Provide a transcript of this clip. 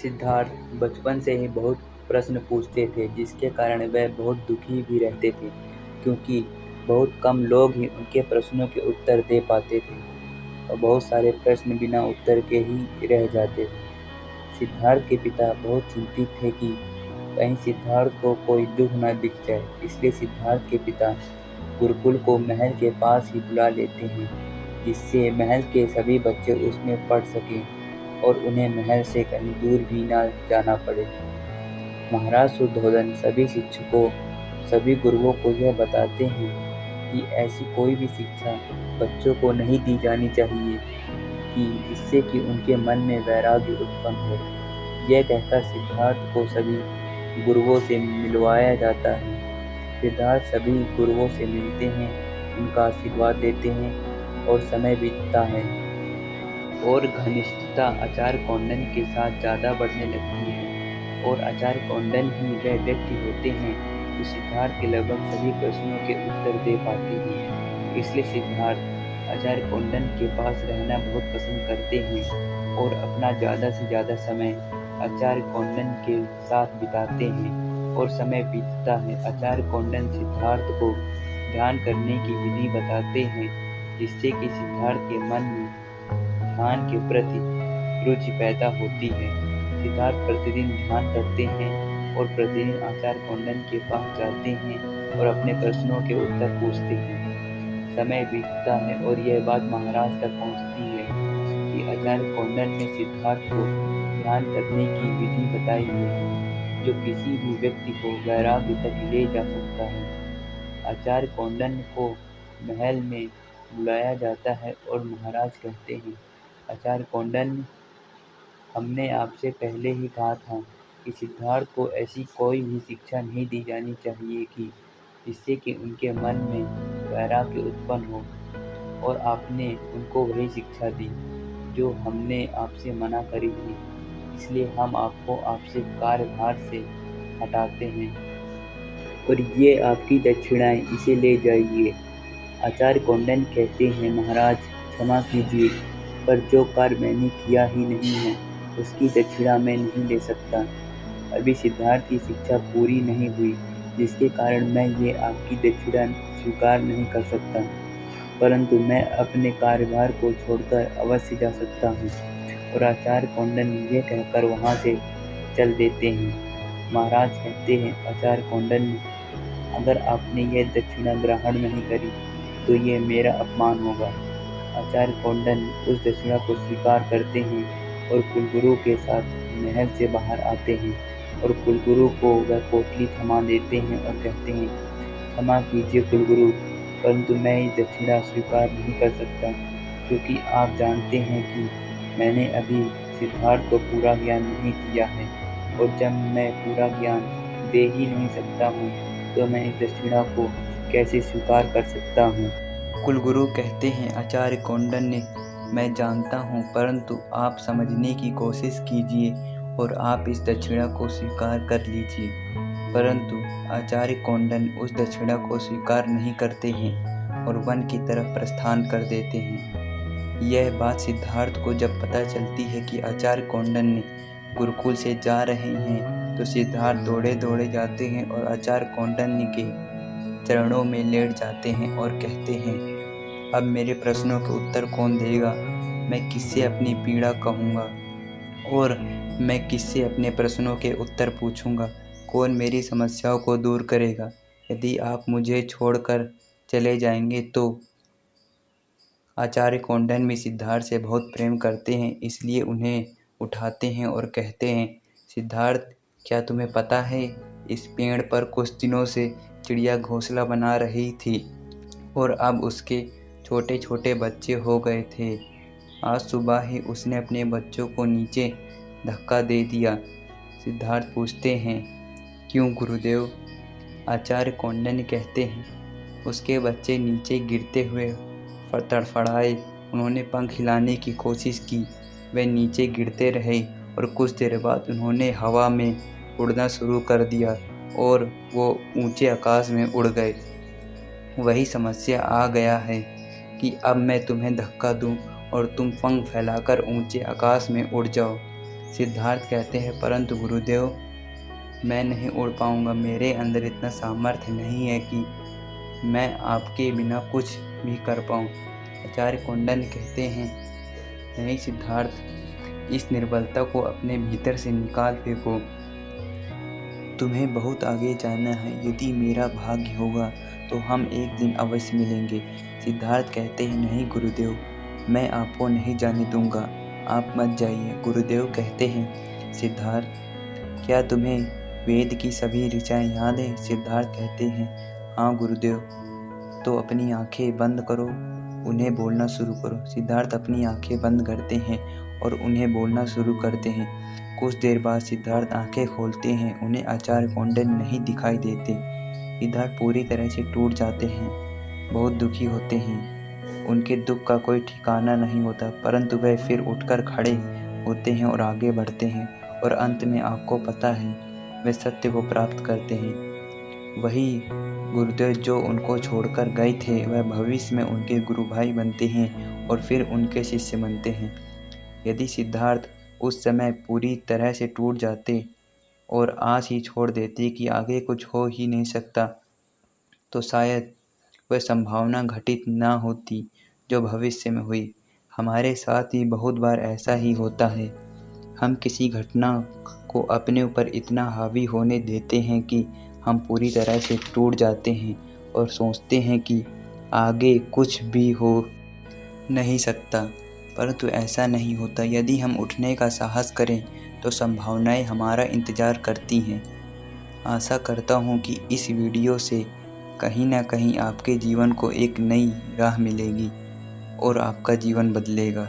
सिद्धार्थ बचपन से ही बहुत प्रश्न पूछते थे, जिसके कारण वह बहुत दुखी भी रहते थे, क्योंकि बहुत कम लोग ही उनके प्रश्नों के उत्तर दे पाते थे और बहुत सारे प्रश्न बिना उत्तर के ही रह जाते थे। सिद्धार्थ के पिता बहुत चिंतित थे कि कहीं सिद्धार्थ को कोई दुख न दिख जाए, इसलिए सिद्धार्थ के पिता गुरुकुल को महल के पास ही बुला लेते हैं, जिससे महल के सभी बच्चे उसमें पढ़ सकें और उन्हें महल से कहीं दूर भी न जाना पड़े। महाराज शुद्धोधन सभी शिक्षकों, सभी गुरुओं को यह बताते हैं कि ऐसी कोई भी शिक्षा बच्चों को नहीं दी जानी चाहिए कि जिससे कि उनके मन में वैराग्य उत्पन्न हो। यह कहकर सिद्धार्थ को सभी गुरुओं से मिलवाया जाता है। सिद्धार्थ सभी गुरुओं से मिलते हैं, उनका आशीर्वाद लेते हैं और समय बीतता है और घनिष्ठता आचार्य कौंडन्य के साथ ज़्यादा बढ़ने लगती है और आचार्य कौंडन्य ही वह व्यक्ति होते हैं जो सिद्धार्थ के लगभग सभी प्रश्नों के उत्तर दे पाते हैं। इसलिए सिद्धार्थ आचार्य कौंडन्य के पास रहना बहुत पसंद करते हैं और अपना ज़्यादा से ज़्यादा समय आचार्य कौंडन्य के साथ बिताते हैं और समय बीतता है। आचार्य कौंडन्य सिद्धार्थ को ध्यान करने की विधि बताते हैं, जिससे कि सिद्धार्थ के मन में ध्यान के प्रति रुचि पैदा होती है। सिद्धार्थ प्रतिदिन ध्यान करते हैं और प्रतिदिन आचार्य कौंडन्य के पास जाते हैं और अपने प्रश्नों के उत्तर पूछते हैं। समय बीतता है और यह बात महाराज तक पहुंचती है कि आचार्य कौंडन्य ने सिद्धार्थ को ध्यान करने की विधि बताई है, जो किसी भी व्यक्ति को वैराग्य तक ले जा सकता है। आचार्य कौंडन्य को महल में बुलाया जाता है और महाराज कहते हैं, आचार्य कौंडन्य, हमने आपसे पहले ही कहा था कि सिद्धार्थ को ऐसी कोई भी शिक्षा नहीं दी जानी चाहिए कि जिससे कि उनके मन में वैराग्य उत्पन्न हो, और आपने उनको वही शिक्षा दी जो हमने आपसे मना करी थी। इसलिए हम आपको आपसे कार्यभार से हटाते हैं और ये आपकी दक्षिणाएं, इसे ले जाइए। आचार्य कौंडन्य कहते हैं, महाराज क्षमा कीजिए, पर जो कार्य मैंने किया ही नहीं है उसकी दक्षिणा मैं नहीं ले सकता। अभी सिद्धार्थ की शिक्षा पूरी नहीं हुई, जिसके कारण मैं ये आपकी दक्षिणा स्वीकार नहीं कर सकता, परंतु मैं अपने कार्यभार को छोड़कर अवश्य जा सकता हूँ। और आचार्य कौंडन्य ये कहकर वहाँ से चल देते हैं। महाराज कहते हैं, आचार्य कौंडन्य, अगर आपने यह दक्षिणा ग्रहण नहीं करी तो ये मेरा अपमान होगा। आचार्य कौंडन्य उस दक्षिणा को स्वीकार करते हैं और कुलगुरु के साथ महल से बाहर आते हैं और कुलगुरु को वह पोटली थमा देते हैं और कहते हैं, क्षमा कीजिए कुलगुरु, परंतु मैं ये दक्षिणा स्वीकार नहीं कर सकता, क्योंकि आप जानते हैं कि मैंने अभी सिद्धार्थ को पूरा ज्ञान नहीं दिया है, और जब मैं पूरा ज्ञान दे ही नहीं सकता हूँ तो मैं इस दक्षिणा को कैसे स्वीकार कर सकता हूँ। कुलगुरु कहते हैं, आचार्य कौंडन्य, मैं जानता हूँ, परंतु आप समझने की कोशिश कीजिए और आप इस दक्षिणा को स्वीकार कर लीजिए। परंतु आचार्य कौंडन्य उस दक्षिणा को स्वीकार नहीं करते हैं और वन की तरफ प्रस्थान कर देते हैं। यह बात सिद्धार्थ को जब पता चलती है कि आचार्य कौंडन्य गुरुकुल से जा रहे हैं, तो सिद्धार्थ दौड़े दौड़े जाते हैं और आचार्य कौंडन्य के चरणों में लेट जाते हैं और कहते हैं, अब मेरे प्रश्नों के उत्तर कौन देगा? मैं किससे अपनी पीड़ा कहूँगा और मैं किससे अपने प्रश्नों के उत्तर पूछूंगा? कौन मेरी समस्याओं को दूर करेगा? यदि आप मुझे छोड़कर चले जाएंगे तो। आचार्य कौंडन्य भी सिद्धार्थ से बहुत प्रेम करते हैं, इसलिए उन्हें उठाते हैं और कहते हैं, सिद्धार्थ, क्या तुम्हें पता है, इस पेड़ पर कुछ दिनों से चिड़िया घोंसला बना रही थी और अब उसके छोटे छोटे बच्चे हो गए थे। आज सुबह ही उसने अपने बच्चों को नीचे धक्का दे दिया। सिद्धार्थ पूछते हैं, क्यों गुरुदेव? आचार्य कौंडन्य कहते हैं, उसके बच्चे नीचे गिरते हुए तड़फड़ाए। उन्होंने पंख हिलाने की कोशिश की, वे नीचे गिरते रहे और कुछ देर बाद उन्होंने हवा में उड़ना शुरू कर दिया और वो ऊंचे आकाश में उड़ गए। वही समस्या आ गया है कि अब मैं तुम्हें धक्का दूं और तुम पंख फैलाकर ऊंचे आकाश में उड़ जाओ। सिद्धार्थ कहते हैं, परंतु गुरुदेव मैं नहीं उड़ पाऊंगा, मेरे अंदर इतना सामर्थ्य नहीं है कि मैं आपके बिना कुछ भी कर पाऊँ। आचार्य कौंडिन्य कहते हैं, नहीं सिद्धार्थ, इस निर्बलता को अपने भीतर से निकाल फेंको। तुम्हें बहुत आगे जाना है। यदि मेरा भाग्य होगा तो हम एक दिन अवश्य मिलेंगे। सिद्धार्थ कहते हैं, नहीं गुरुदेव, मैं आपको नहीं जाने दूंगा, आप मत जाइए। गुरुदेव कहते हैं, सिद्धार्थ, क्या तुम्हें वेद की सभी ऋचाएँ याद हैं? सिद्धार्थ कहते हैं, हाँ गुरुदेव। तो अपनी आंखें बंद करो, उन्हें बोलना शुरू करो। सिद्धार्थ अपनी आंखें बंद करते हैं और उन्हें बोलना शुरू करते हैं। कुछ देर बाद सिद्धार्थ आंखें खोलते हैं, उन्हें आचार्य कौंडिन्य नहीं दिखाई देते। सिद्धार्थ पूरी तरह से टूट जाते हैं, बहुत दुखी होते हैं। उनके दुख का कोई ठिकाना नहीं होता, परंतु वह फिर उठकर खड़े होते हैं और आगे बढ़ते हैं, और अंत में आपको पता है वे सत्य को प्राप्त करते हैं। वही गुरुदेव जो उनको छोड़कर गए थे, वह भविष्य में उनके गुरु भाई बनते हैं और फिर उनके शिष्य बनते हैं। यदि सिद्धार्थ उस समय पूरी तरह से टूट जाते और आस ही छोड़ देते कि आगे कुछ हो ही नहीं सकता, तो शायद वह संभावना घटित ना होती जो भविष्य में हुई। हमारे साथ ही बहुत बार ऐसा ही होता है। हम किसी घटना को अपने ऊपर इतना हावी होने देते हैं कि हम पूरी तरह से टूट जाते हैं और सोचते हैं कि आगे कुछ भी हो नहीं सकता, परंतु ऐसा नहीं होता। यदि हम उठने का साहस करें तो संभावनाएं हमारा इंतज़ार करती हैं। आशा करता हूँ कि इस वीडियो से कहीं ना कहीं आपके जीवन को एक नई राह मिलेगी और आपका जीवन बदलेगा।